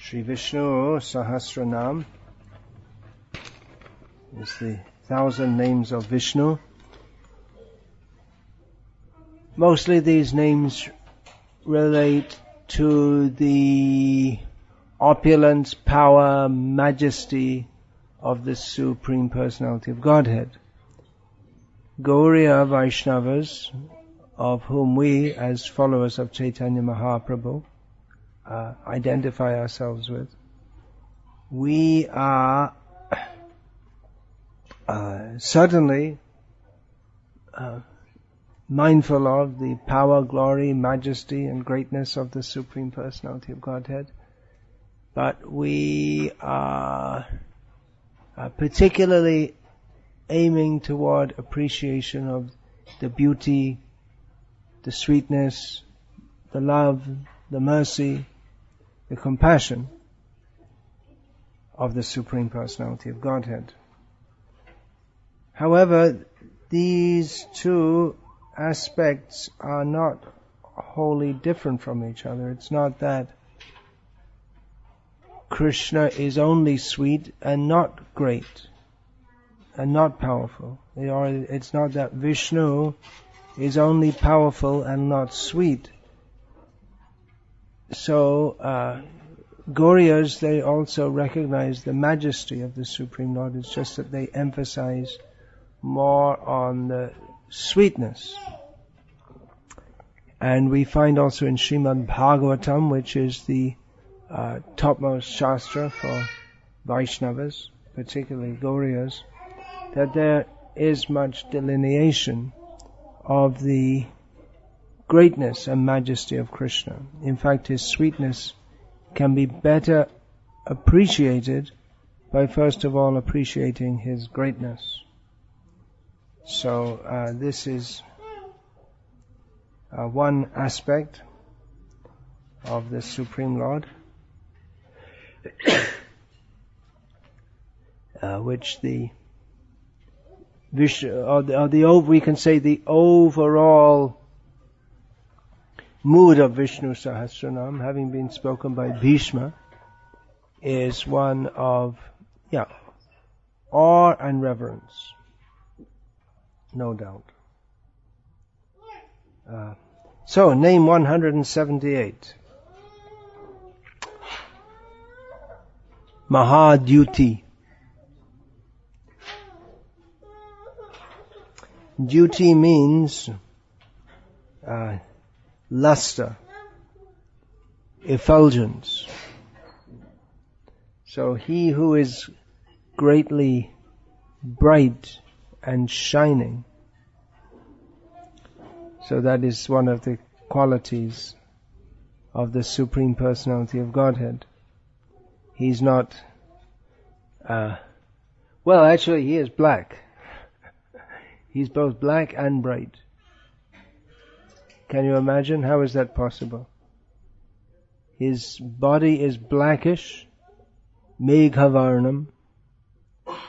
Shri Vishnu Sahasranama is the 1,000 names of Vishnu. Mostly these names relate to the opulence, power, majesty of the Supreme Personality of Godhead. Gauriya Vaishnavas, of whom we, as followers of Chaitanya Mahaprabhu, identify ourselves with, we are certainly mindful of the power, glory, majesty and greatness of the Supreme Personality of Godhead, but we are particularly aiming toward appreciation of the beauty, the sweetness, the love, the mercy, the compassion of the Supreme Personality of Godhead. However, these two aspects are not wholly different from each other. It's not that Krishna is only sweet and not great and not powerful. It's not that Vishnu is only powerful and not sweet. So, Gauriyas, they also recognize the majesty of the Supreme Lord. It's just that they emphasize more on the sweetness. And we find also in Srimad Bhagavatam, which is the topmost shastra for Vaishnavas, particularly Gauriyas, that there is much delineation of the greatness and majesty of Krishna. In fact, his sweetness can be better appreciated by first of all appreciating his greatness. So this is one aspect of the Supreme Lord, which the Vishnu, we can say the overall mood of Vishnu Sahasranam, having been spoken by Bhishma, is one of awe and reverence, no doubt. So, name 178. Mahadridhrt. Duty means luster, effulgence. So he who is greatly bright and shining. So that is one of the qualities of the Supreme Personality of Godhead. He's not, actually he is black. He's both black and bright. Can you imagine? How is that possible? His body is blackish, meghavarnam,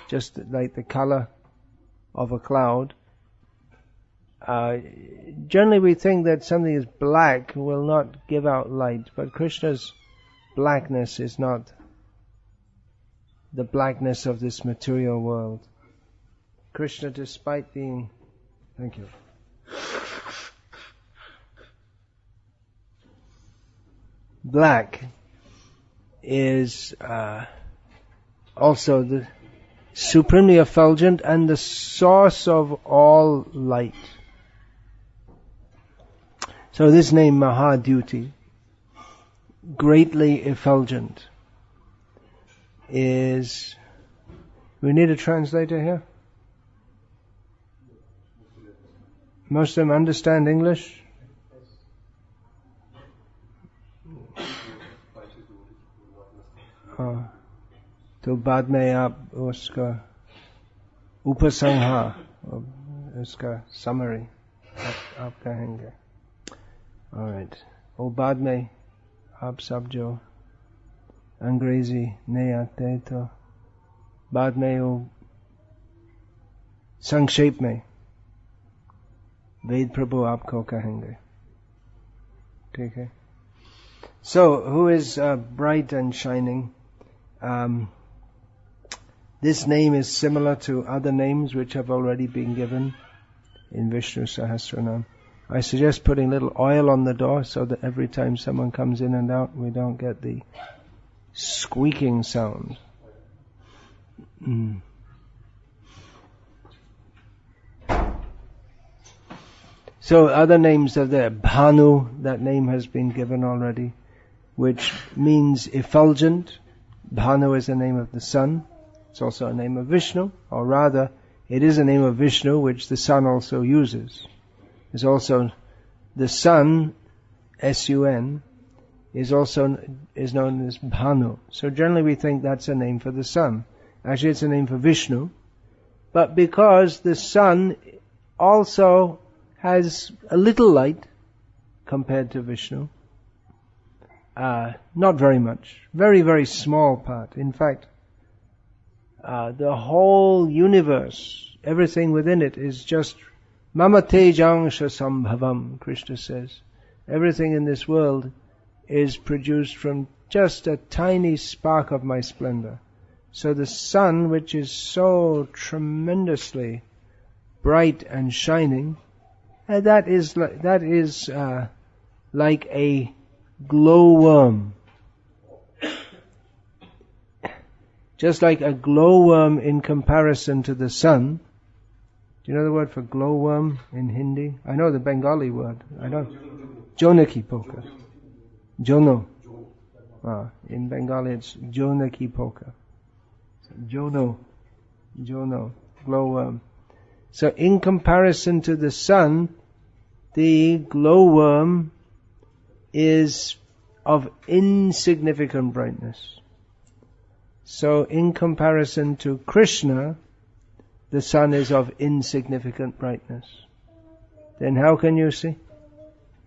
just like the color of a cloud. Generally we think that something is black will not give out light, but Krishna's blackness is not the blackness of this material world. Krishna, despite being, black, is also the supremely effulgent and the source of all light. So this name Mahadridhrt, greatly effulgent, is... We need a translator here? Most of them understand English? तो बाद में आप उसका उपसंहार, उसका summary आप कहेंगे. Alright. और बाद में आप सब जो अंग्रेजी नहीं आते तो बाद में वो संक्षेप में वेद प्रभु आपको कहेंगे. ठीक है? So, who is bright and shining? This name is similar to other names which have already been given in Vishnu Sahasranama. I suggest putting a little oil on the door so that every time someone comes in and out, we don't get the squeaking sound. So other names are there. Bhanu, that name has been given already, which means effulgent. Bhanu is the name of the sun. It's also a name of Vishnu, or rather, it is a name of Vishnu which the sun also uses. There's also the sun, S-U-N, is known as Bhanu. So generally we think that's a name for the sun. Actually it's a name for Vishnu. But because the sun also has a little light compared to Vishnu, not very much, very, very small part. In fact, the whole universe, everything within it is just Mama Tejangsha Sambhavam, Krishna says. Everything in this world is produced from just a tiny spark of my splendor. So the sun, which is so tremendously bright and shining, that is like a glowworm. Just like a glowworm in comparison to the sun. Do you know the word for glowworm in Hindi? I know the Bengali word. I don't. Jonaki poka. Jono. In Bengali it's Jonaki poka. Jono. Glowworm. So in comparison to the sun, the glowworm is of insignificant brightness. So in comparison to Krishna, the sun is of insignificant brightness. Then how can you see?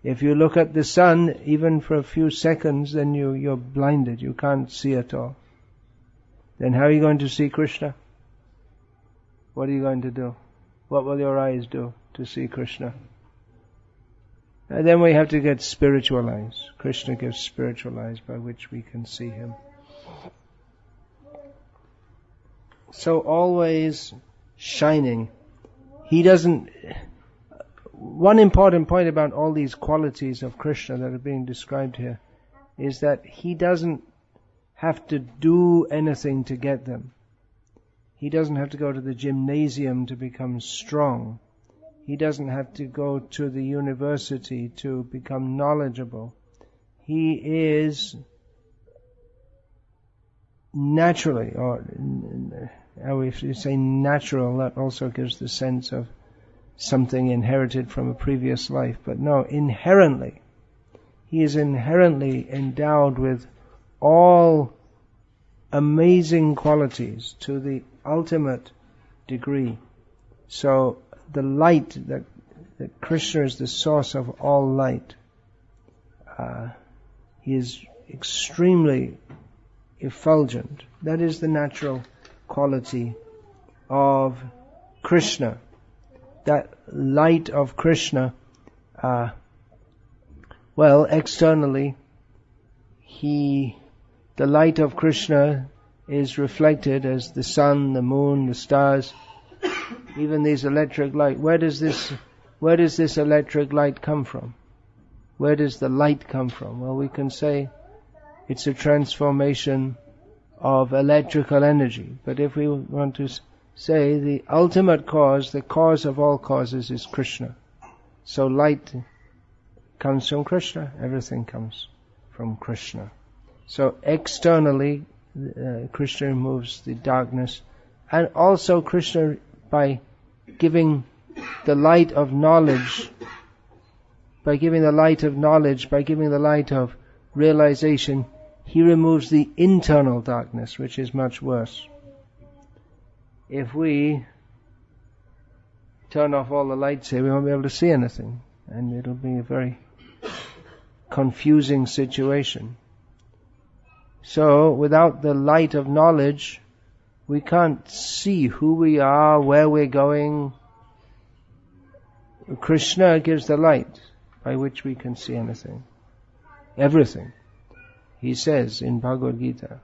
If you look at the sun, even for a few seconds, then you're blinded. You can't see at all. Then how are you going to see Krishna? What are you going to do? What will your eyes do to see Krishna? And then we have to get spiritualized. Krishna gives spiritual eyes by which we can see Him. So always shining. One important point about all these qualities of Krishna that are being described here is that He doesn't have to do anything to get them. He doesn't have to go to the gymnasium to become strong. He doesn't have to go to the university to become knowledgeable. He is naturally, or if you say natural, that also gives the sense of something inherited from a previous life. But no, inherently, He is inherently endowed with all amazing qualities to the ultimate degree. So the light, that Krishna is the source of all light. He is extremely effulgent. That is the natural quality of Krishna. That light of Krishna, externally, the light of Krishna is reflected as the sun, the moon, the stars, even these electric light. Where does this electric light come from? Where does the light come from? Well, we can say it's a transformation of electrical energy. But if we want to say the ultimate cause, the cause of all causes is Krishna. So light comes from Krishna. Everything comes from Krishna. So externally, Krishna removes the darkness. And also Krishna, by giving the light of knowledge, by giving the light of realization, He removes the internal darkness, which is much worse. If we turn off all the lights here, we won't be able to see anything. And it'll be a very confusing situation. So, without the light of knowledge, we can't see who we are, where we're going. Krishna gives the light by which we can see anything. Everything. he says in Bhagavad Gita,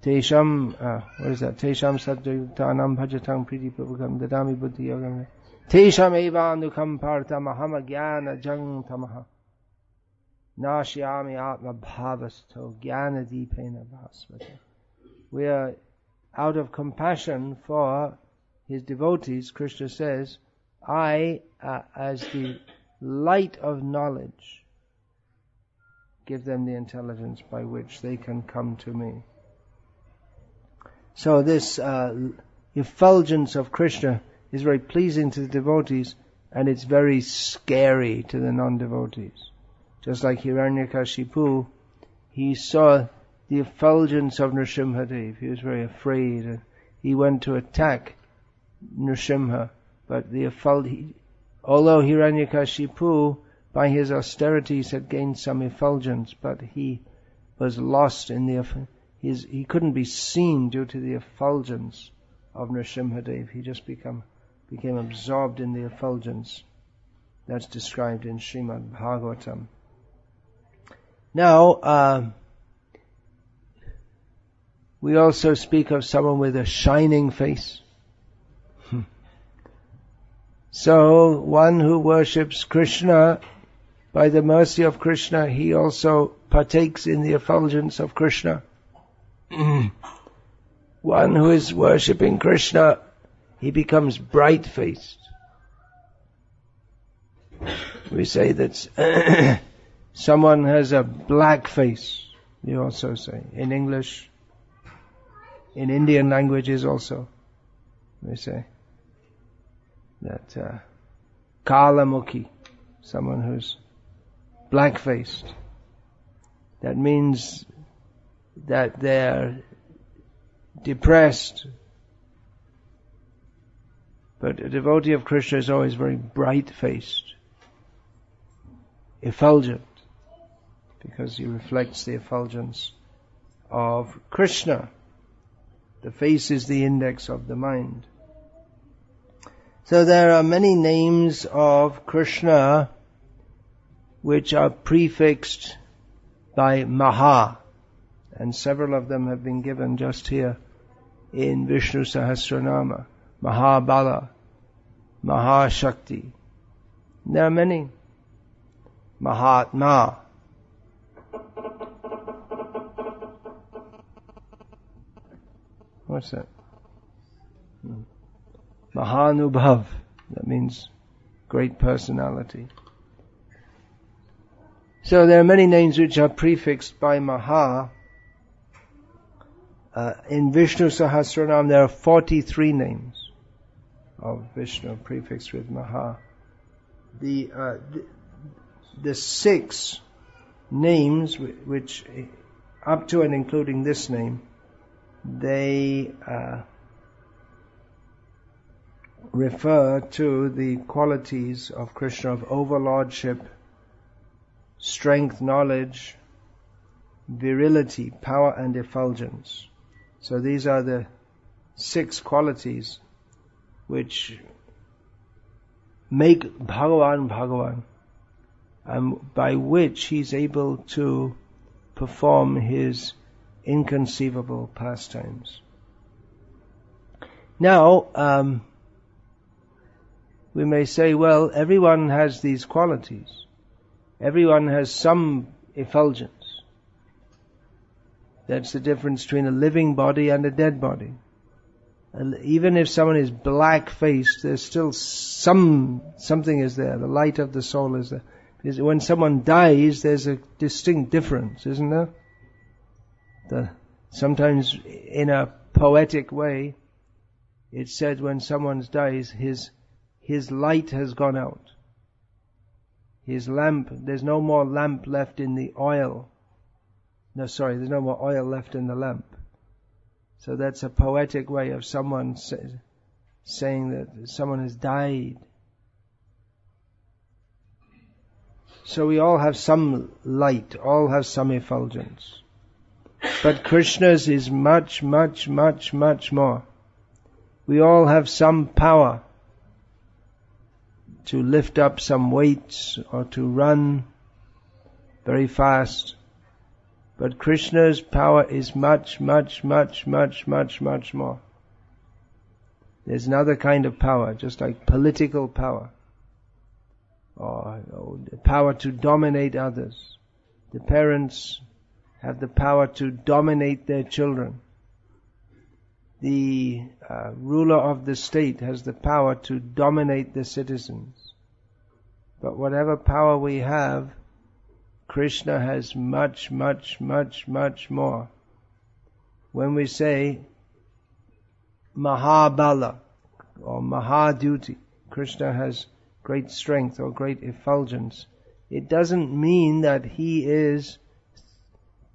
Tesham, what is that? Tesham satyutanam bhajatam priti prabhukam dadami buddhi yogam. Tesham evanukam partam aham agyana jang tamaha. Nashyami atma bhavasto jnana deepena bhasvata. We are out of compassion for his devotees. Krishna says, I, as the light of knowledge, give them the intelligence by which they can come to me. So this effulgence of Krishna is very pleasing to the devotees, and it's very scary to the non-devotees. Just like Hiranyakashipu, he saw the effulgence of Nrsimhadev. He was very afraid, and he went to attack Nrsimha. But although Hiranyakashipu, by his austerities, had gained some effulgence, but he was lost in he couldn't be seen due to the effulgence of Nrsimhadev. He just became absorbed in the effulgence. That's described in Srimad Bhagavatam. Now, we also speak of someone with a shining face. So, one who worships Krishna, by the mercy of Krishna, he also partakes in the effulgence of Krishna. One who is worshipping Krishna, he becomes bright-faced. We say that someone has a black face, you also say. In English, in Indian languages also, we say that Kalamukhi, someone who's black-faced. That means that they're depressed. But a devotee of Krishna is always very bright-faced, effulgent, because he reflects the effulgence of Krishna. The face is the index of the mind. So there are many names of Krishna which are prefixed by Maha, and several of them have been given just here in Vishnu Sahasranama. Mahabala, Mahashakti. There are many. Mahatma. What's that? Mahanubhav. That means great personality. So there are many names which are prefixed by Maha. In Vishnu Sahasranam there are 43 names of Vishnu prefixed with Maha. The 6 names which up to and including this name, they refer to the qualities of Krishna of overlordship, strength, knowledge, virility, power and effulgence. So these are the 6 qualities which make Bhagavan Bhagavan, and by which he's able to perform his inconceivable pastimes. Now, we may say, well, everyone has these qualities. Everyone has some effulgence. That's the difference between a living body and a dead body. Even if someone is black-faced, there's still something is there. The light of the soul is there. Because when someone dies, there's a distinct difference, isn't there? Sometimes in a poetic way, it's said when someone dies, his light has gone out. His lamp, there's no more lamp left in the oil. There's no more oil left in the lamp. So that's a poetic way of someone saying that someone has died. So we all have some light, all have some effulgence. But Krishna's is much, much, much, much more. We all have some power to lift up some weights or to run very fast. But Krishna's power is much, much, much, much, much, much more. There's another kind of power, just like political power, or the power to dominate others. The parents have the power to dominate their children. The ruler of the state has the power to dominate the citizens. But whatever power we have, Krishna has much, much, much, much more. When we say Mahabala or Mahaduti, Krishna has great strength or great effulgence, it doesn't mean that he is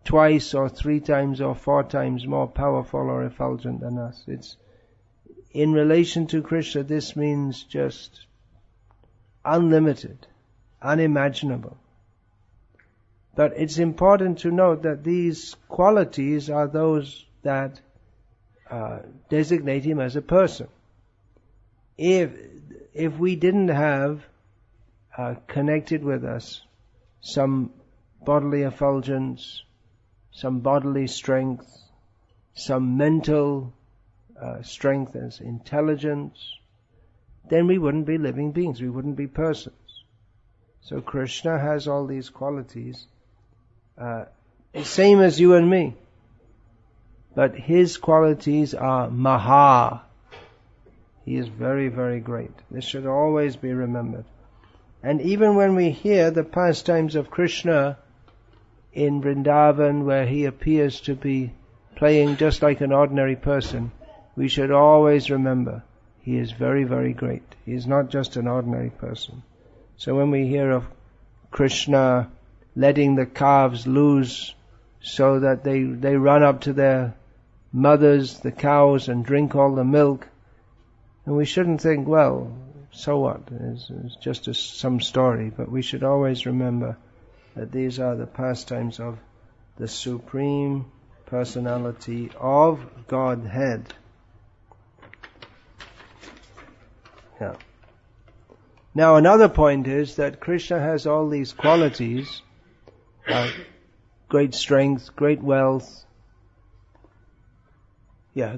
twice or 3 times or 4 times more powerful or effulgent than us. It's in relation to Krishna, this means just unlimited, unimaginable. But it's important to note that these qualities are those that designate him as a person. If we didn't have connected with us some bodily effulgence, some bodily strength, some mental strength as intelligence, then we wouldn't be living beings, we wouldn't be persons. So Krishna has all these qualities, same as you and me. But his qualities are Maha. He is very, very great. This should always be remembered. And even when we hear the pastimes of Krishna in Vrindavan, where he appears to be playing just like an ordinary person, we should always remember he is very, very great. He is not just an ordinary person. So when we hear of Krishna letting the calves loose so that they run up to their mothers, the cows, and drink all the milk, and we shouldn't think, well, so what? It's just some story. But we should always remember that these are the pastimes of the Supreme Personality of Godhead. Yeah. Now another point is that Krishna has all these qualities, great strength, great wealth,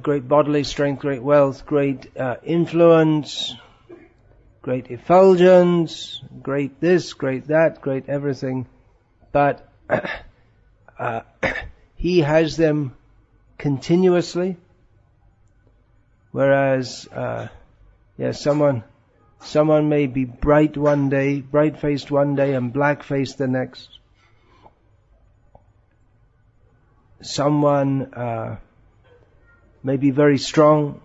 great bodily strength, great wealth, great influence, great effulgence, great this, great that, great everything. But he has them continuously, whereas someone may be bright-faced one day and black-faced the next. Someone may be very strong,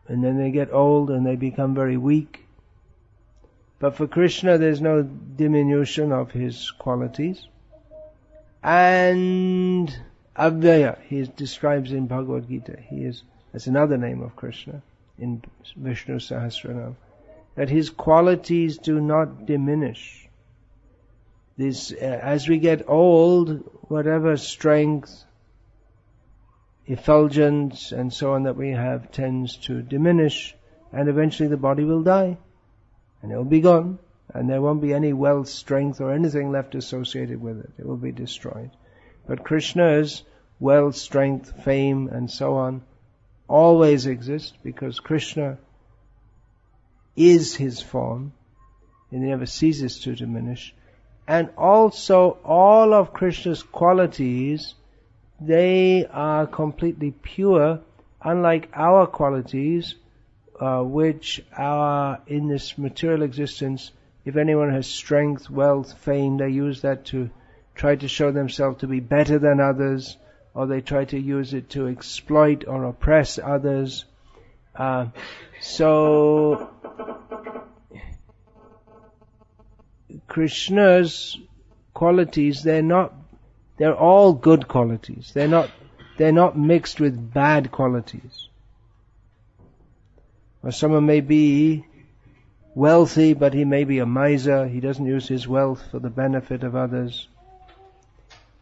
and then they get old and they become very weak. But for Krishna there's no diminution of his qualities. And Avyaya, he describes in Bhagavad Gita, that's another name of Krishna in Vishnu Sahasranama, that his qualities do not diminish. As we get old, whatever strength, effulgence and so on that we have tends to diminish, and eventually the body will die and it will be gone, and there won't be any wealth, strength or anything left associated with it. It will be destroyed. But Krishna's wealth, strength, fame and so on always exist, because Krishna is his form and he never ceases to diminish. And also all of Krishna's qualities, they are completely pure, unlike our qualities, which are in this material existence. If anyone has strength, wealth, fame, they use that to try to show themselves to be better than others, or they try to use it to exploit or oppress others. So Krishna's qualities, they're all good qualities. They're not mixed with bad qualities. Or someone may be wealthy, but he may be a miser. He doesn't use his wealth for the benefit of others.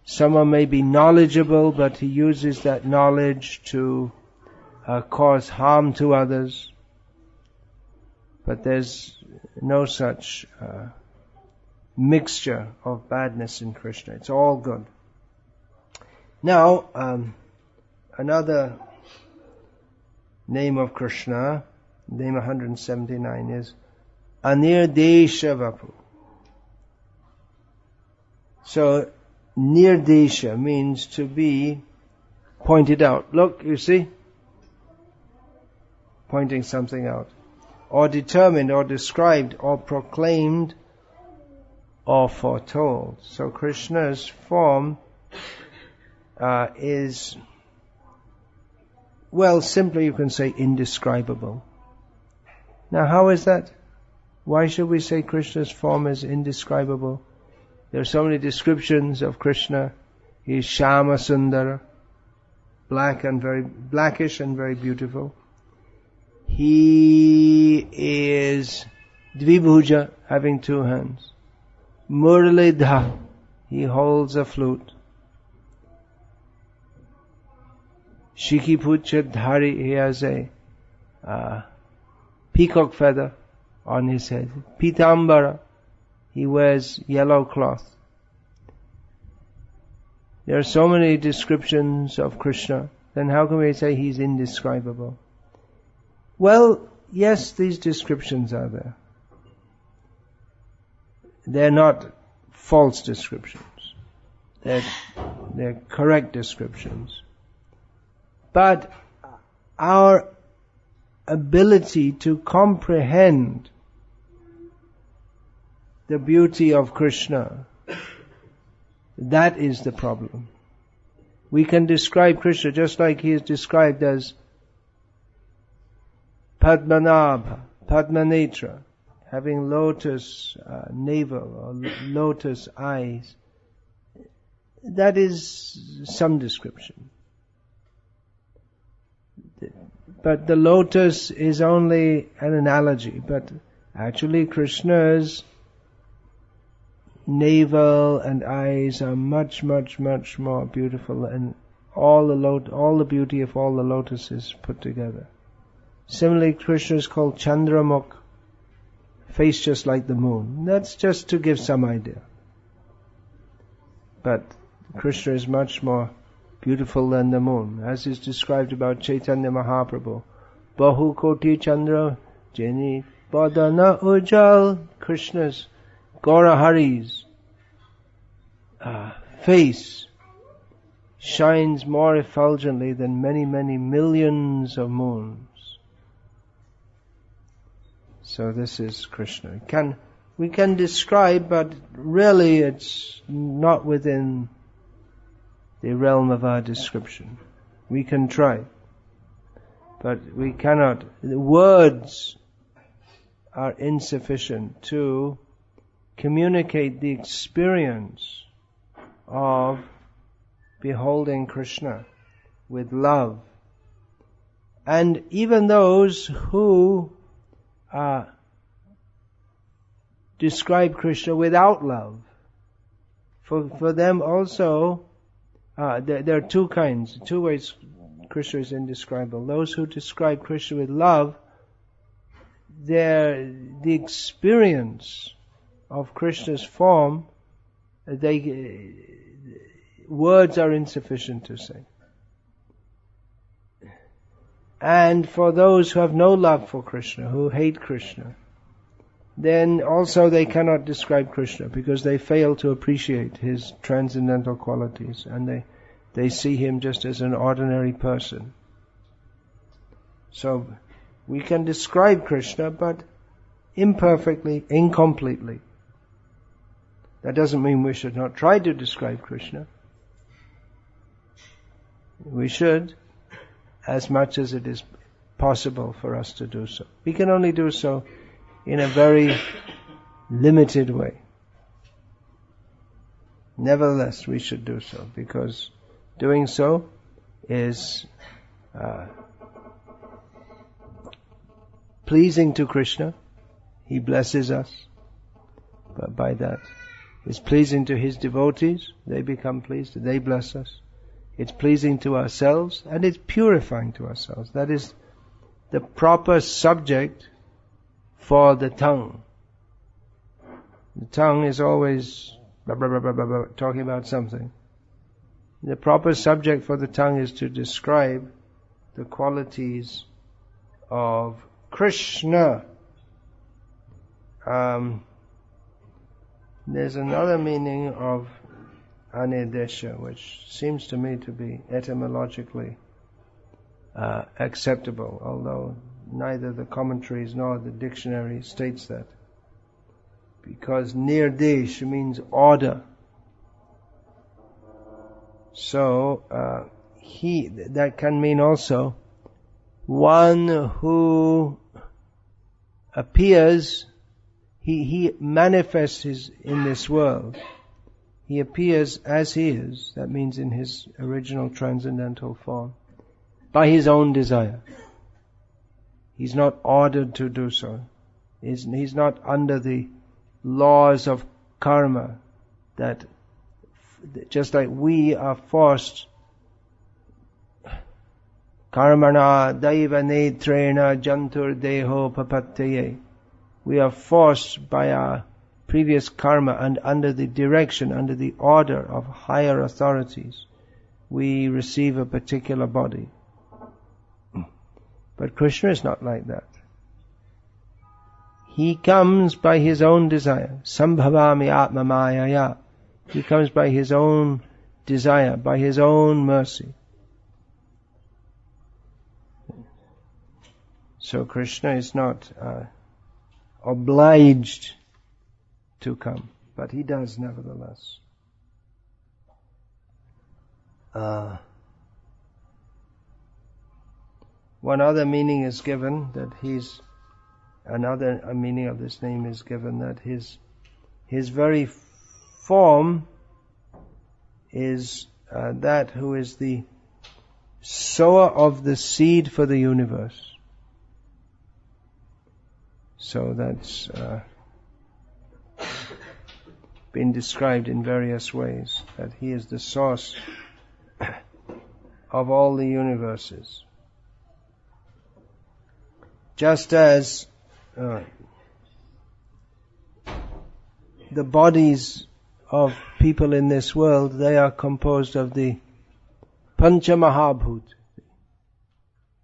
Someone may be knowledgeable, but he uses that knowledge to cause harm to others. But there's no such mixture of badness in Krishna. It's all good. Now, another name of Krishna, name 179, is Anirdesya vapuh. So, Nirdesya means to be pointed out. Look, you see? Pointing something out. Or determined, or described, or proclaimed, or foretold. So Krishna's form is, well, simply you can say indescribable. Now how is that? Why should we say Krishna's form is indescribable? There are so many descriptions of Krishna. He is Shama Sundara, blackish and very beautiful. He is Dvibhuja, having two hands. Muralidha, he holds a flute. Shikipucha Dhari, he has a peacock feather on his head. Pitambara, he wears yellow cloth. There are so many descriptions of Krishna, then how can we say he's indescribable? Well, yes, these descriptions are there. They're not false descriptions. They're correct descriptions. But our ability to comprehend the beauty of Krishna, that is the problem. We can describe Krishna just like he is described as Padmanabha, Padmanetra, having lotus navel or lotus eyes. That is some description. But the lotus is only an analogy, but actually Krishna's navel and eyes are much, much, much more beautiful, and all the beauty of all the lotuses put together. Similarly, Krishna is called Chandramukh, face just like the moon. That's just to give some idea. But Krishna is much more beautiful than the moon, as is described about Chaitanya Mahaprabhu. Bahu Koti Chandra Jeni Badana Ujjal. Krishna's Gaurahari's face shines more effulgently than many, many millions of moons. So this is Krishna. We can describe, but really it's not within the realm of our description. We can try, but we cannot. The words are insufficient to communicate the experience of beholding Krishna with love. And even those who describe Krishna without love, for them also, there are two ways Krishna is indescribable. Those who describe Krishna with love, the experience of Krishna's form, words are insufficient to say. And for those who have no love for Krishna, who hate Krishna, then also they cannot describe Krishna because they fail to appreciate his transcendental qualities, and they see him just as an ordinary person. So we can describe Krishna, but imperfectly, incompletely. That doesn't mean we should not try to describe Krishna. We should, as much as it is possible for us to do so. We can only do so in a very limited way. Nevertheless, we should do so, because doing so is pleasing to Krishna. He blesses us by that. It's pleasing to his devotees. They become pleased. They bless us. It's pleasing to ourselves, and it's purifying to ourselves. That is the proper subject for the tongue. The tongue is always blah, blah, blah, blah, blah, blah, talking about something. The proper subject for the tongue is to describe the qualities of Krishna. There's another meaning of Anirdesya, which seems to me to be etymologically acceptable, although neither the commentaries nor the dictionary states that. Because Nirdesh means order. So, that can mean also one who appears, he manifests in this world. He appears as he is, that means in his original transcendental form, by his own desire. He's not ordered to do so. He's not under the laws of karma, that just like we are forced, karmana daiva netrena jantur deho papatyaye, we are forced by our previous karma and under the direction, under the order of higher authorities, we receive a particular body. But Krishna is not like that. He comes by his own desire. Sambhavami atma mayaya. He comes by his own desire, by his own mercy. So Krishna is not obliged to come, but he does nevertheless. One other meaning is given that another meaning of this name is given that his very form is that who is the sower of the seed for the universe. So that's been described in various ways, that he is the source of all the universes. Just as the bodies of people in this world, they are composed of the Pancha Mahabhut.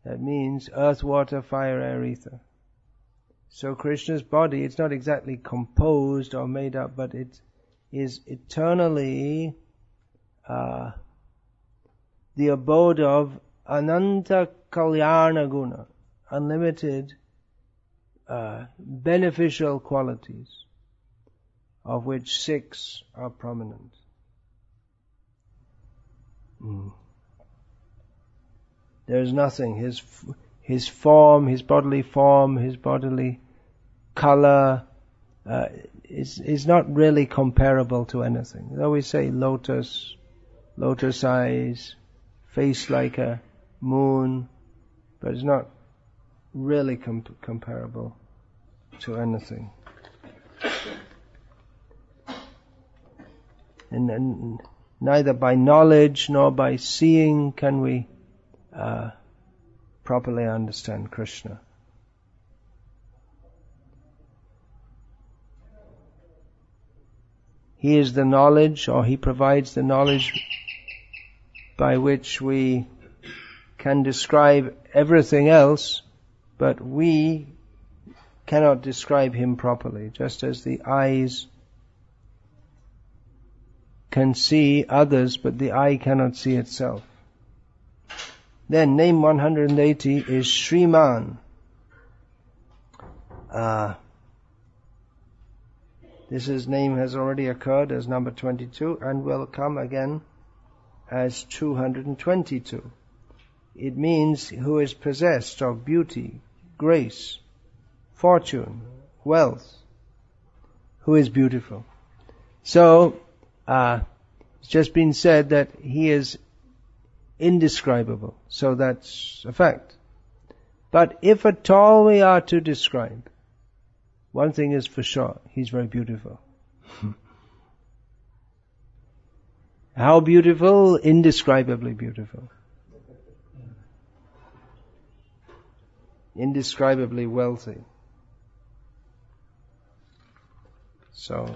That means earth, water, fire, air, ether. So Krishna's body, it's not exactly composed or made up, but it is eternally the abode of Ananta Kalyana Guna, unlimited beneficial qualities, of which 6 are prominent. There is nothing. His form, his bodily form, his bodily color is not really comparable to anything. Though we say lotus eyes, face like a moon, but it's not really comparable to anything. And neither by knowledge nor by seeing can we properly understand Krishna. He is the knowledge, or he provides the knowledge by which we can describe everything else, but we cannot describe him properly, just as the eyes can see others, but the eye cannot see itself. Then name 180 is Sriman. This name has already occurred as number 22 and will come again as 222. It means who is possessed of beauty, grace, fortune, wealth, who is beautiful. So, it's just been said that he is indescribable. So that's a fact. But if at all we are to describe, one thing is for sure, he's very beautiful. How beautiful? Indescribably beautiful. Indescribably wealthy. So,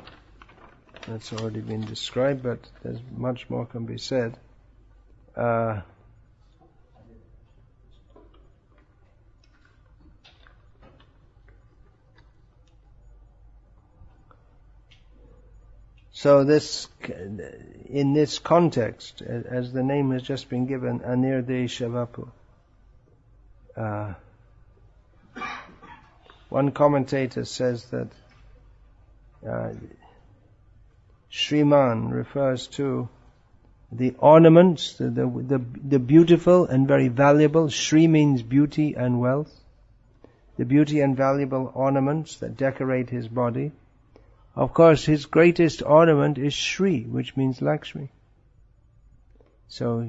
that's already been described, but there's much more can be said. So this, in this context, as the name has just been given, Anirdesya vapuh, one commentator says that Sriman refers to the ornaments, the beautiful and very valuable. Sri means beauty and wealth. The beauty and valuable ornaments that decorate his body. Of course, his greatest ornament is Sri, which means Lakshmi. So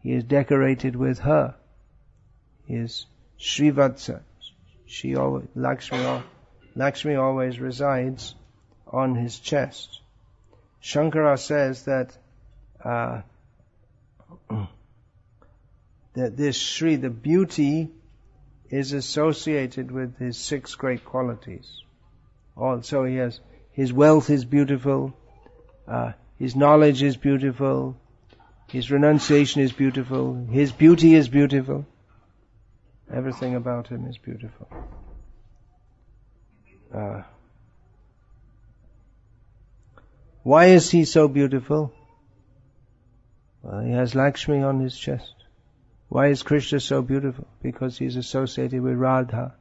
he is decorated with her. He is Srivatsa. Lakshmi always resides on his chest. Shankara says that that this Sri, the beauty, is associated with his 6 great qualities. Also, he has his wealth is beautiful, his knowledge is beautiful, his renunciation is beautiful, his beauty is beautiful. Everything about him is beautiful. Why is he so beautiful? Well, he has Lakshmi on his chest. Why is Krishna so beautiful? Because he's associated with Radha.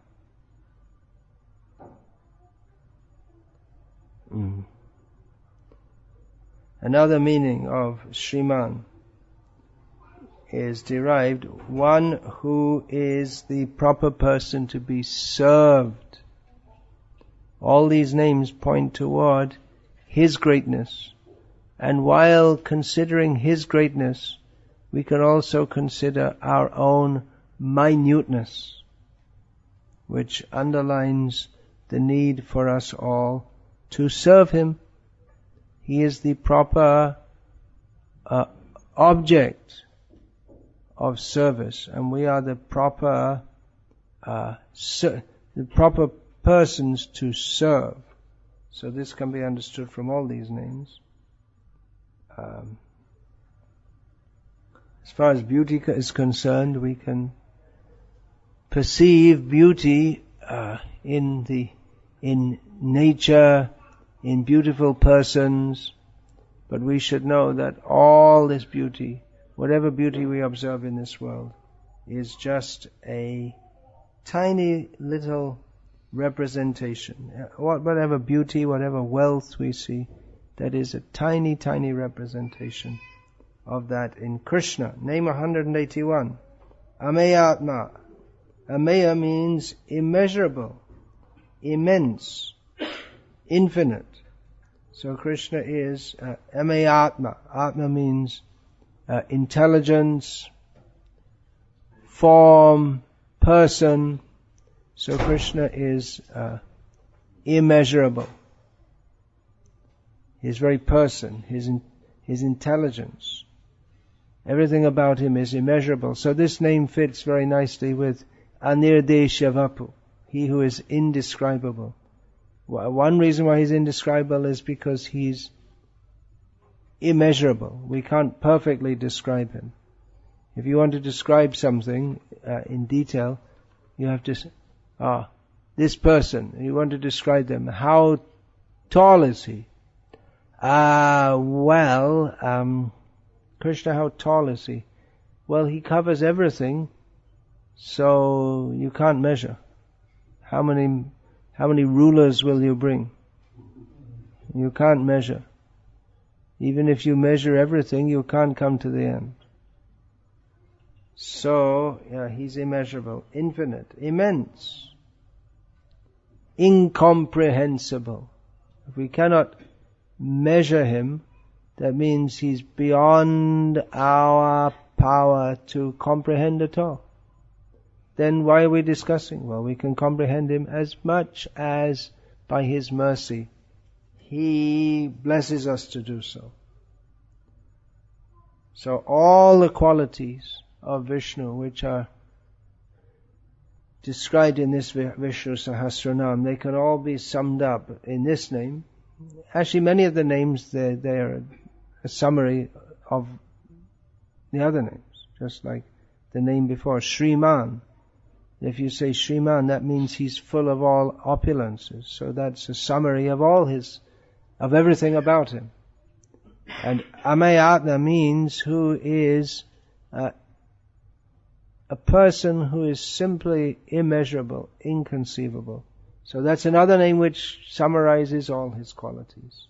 Another meaning of Sriman is derived, one who is the proper person to be served. All these names point toward his greatness. And while considering his greatness, we can also consider our own minuteness, which underlines the need for us all to serve him. He is the proper object of service, and we are the proper persons to serve. So this can be understood from all these names. As far as beauty is concerned, we can perceive beauty in nature, in beautiful persons, but we should know that all this beauty, whatever beauty we observe in this world, is just a tiny little representation. Whatever beauty, whatever wealth we see, that is a tiny, tiny representation of that in Krishna. Name 181. Ameyatma. Ameya means immeasurable, immense, infinite. So Krishna is Ameyatma. Atma means intelligence, form, person. So Krishna is immeasurable. His very person, his intelligence, everything about him is immeasurable. So this name fits very nicely with Anirdesya vapuh, he who is indescribable. One reason why he's indescribable is because he's immeasurable. We can't perfectly describe him. If you want to describe something in detail, you have to say, this person, you want to describe them. How tall is he? Krishna, how tall is he? Well, he covers everything, so you can't measure. How many rulers will you bring? You can't measure. Even if you measure everything, you can't come to the end. So, he's immeasurable, infinite, immense, incomprehensible. If we cannot measure him, that means he's beyond our power to comprehend at all. Then why are we discussing? Well, we can comprehend him as much as by his mercy he blesses us to do so. So all the qualities of Vishnu which are described in this Vishnu Sahasranama, they can all be summed up in this name. Actually, many of the names, they are a summary of the other names. Just like the name before, Sriman. If you say Sriman, that means he's full of all opulences. So that's a summary of of everything about him. And Ameyatma means who is a person who is simply immeasurable, inconceivable. So that's another name which summarizes all his qualities.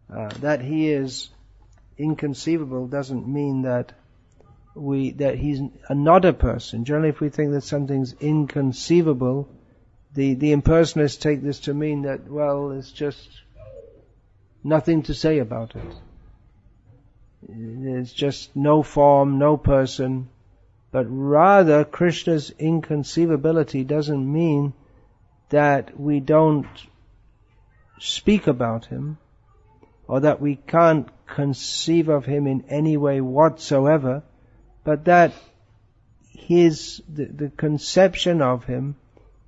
That he is inconceivable doesn't mean that he's not a person. Generally, if we think that something's inconceivable, the impersonalists take this to mean that, well, it's just nothing to say about it. There's just no form, no person. But rather, Krishna's inconceivability doesn't mean that we don't speak about him, or that we can't conceive of him in any way whatsoever, but that the conception of him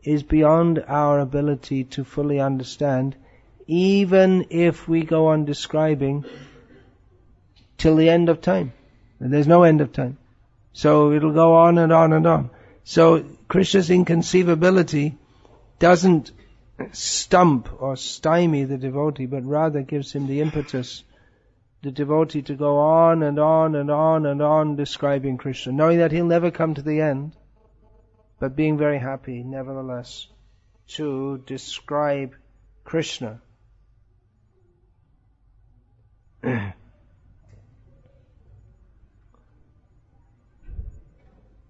is beyond our ability to fully understand, even if we go on describing till the end of time. And there's no end of time. So it'll go on and on and on. So Krishna's inconceivability doesn't stump or stymie the devotee, but rather gives him the impetus, the devotee, to go on and on and on and on describing Krishna, knowing that he'll never come to the end, but being very happy nevertheless to describe Krishna.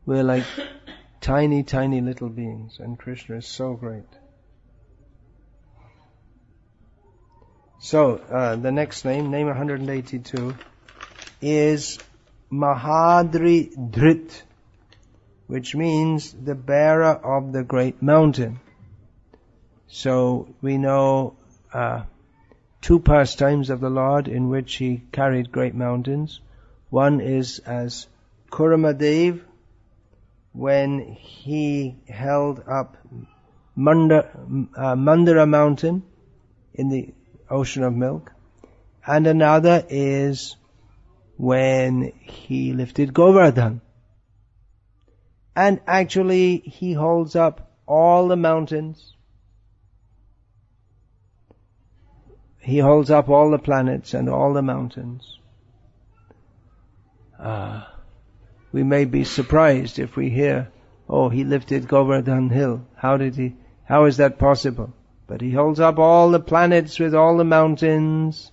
We're like tiny, tiny little beings, and Krishna is so great. So, the next name 182, is Mahadridhrt, which means the bearer of the great mountain. So, we know two pastimes of the Lord in which he carried great mountains. One is as Kuramadev, when he held up Mandara mountain in the ocean of milk, and another is when he lifted Govardhan. And actually he holds up all the mountains, he holds up all the planets and all the mountains. We may be surprised if we hear, oh, he lifted Govardhan hill. How is that possible? But he holds up all the planets with all the mountains.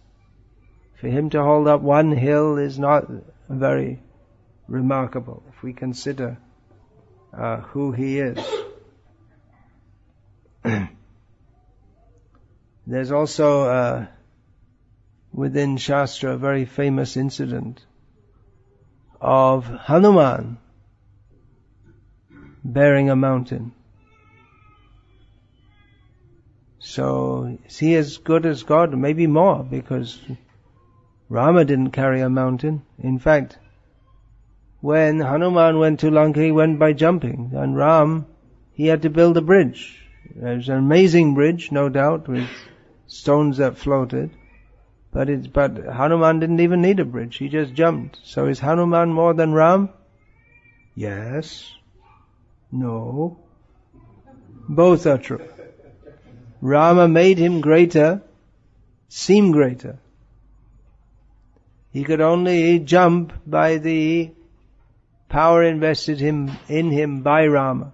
For him to hold up one hill is not very remarkable if we consider who he is. There's also within Shastra a very famous incident of Hanuman bearing a mountain. So is he as good as God? Maybe more, because Rama didn't carry a mountain. In fact, when Hanuman went to Lanka, he went by jumping, and Ram, he had to build a bridge. It was an amazing bridge, no doubt, with stones that floated. But Hanuman didn't even need a bridge, he just jumped. So is Hanuman more than Ram? Yes. No. Both are true. Rama made him greater, seem greater. He could only jump by the power invested in him by Rama,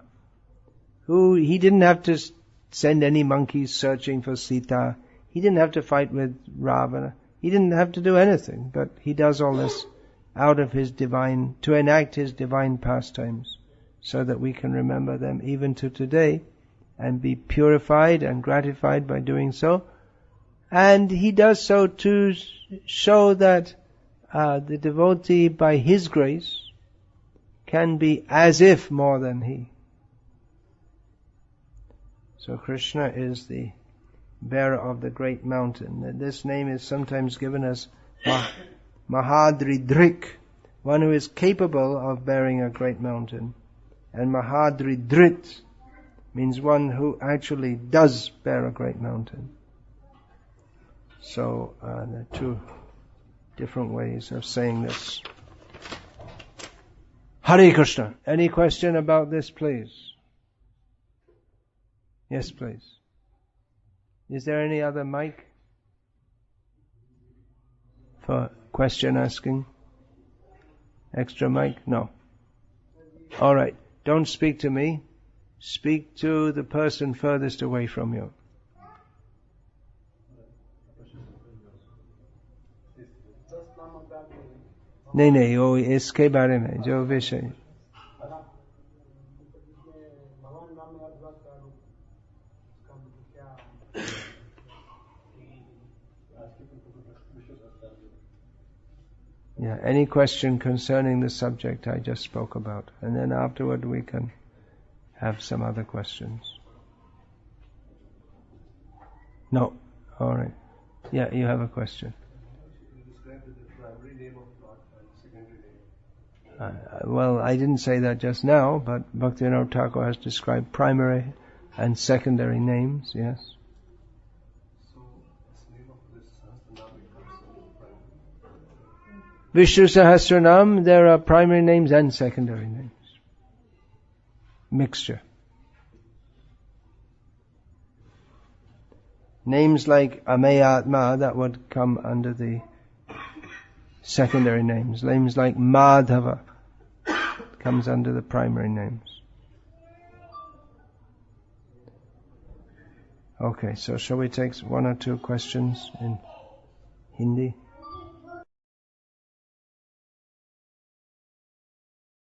who he didn't have to send any monkeys searching for Sita. He didn't have to fight with Ravana. He didn't have to do anything, but he does all this out of his divine, to enact his divine pastimes, so that we can remember them even to today, and be purified and gratified by doing so. And he does so to show that the devotee, by his grace, can be as if more than he. So Krishna is the bearer of the great mountain. This name is sometimes given as Mahadridhrt, one who is capable of bearing a great mountain. And Mahadridhrt means one who actually does bear a great mountain. So, the two different ways of saying this. Hare Krishna. Any question about this, please? Yes, please. Is there any other mic for question asking? Extra mic? No. All right. Don't speak to me. Speak to the person furthest away from you. नहीं वो इसके बारे में जो विषय Yeah, any question concerning the subject I just spoke about, and then afterward we can have some other questions. No, all right. Yeah, you have a question. Well, I didn't say that just now, but Bhaktivinoda Thakur has described primary and secondary names. Yes. So, the name of this Sahasranama comes under primary. Vishnu Sahasranam, there are primary names and secondary names. Mixture. Names like Ameyatma, that would come under the secondary names. Names like Madhava comes under the primary names. Okay, so shall we take one or two questions in Hindi?